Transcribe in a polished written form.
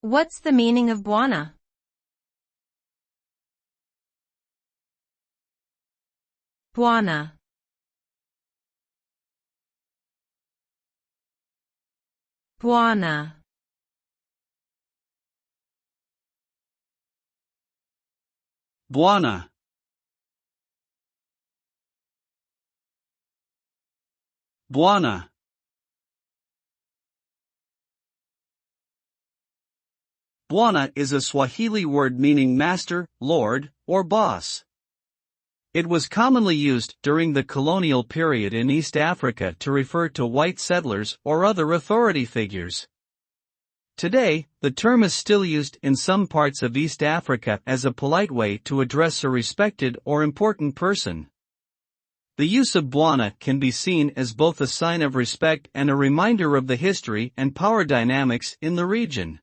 What's the meaning of bwana? Bwana. Bwana. Bwana. Bwana. Bwana is a Swahili word meaning master, lord, or boss. It was commonly used during the colonial period in East Africa to refer to white settlers or other authority figures. Today, the term is still used in some parts of East Africa as a polite way to address a respected or important person. The use of bwana can be seen as both a sign of respect and a reminder of the history and power dynamics in the region.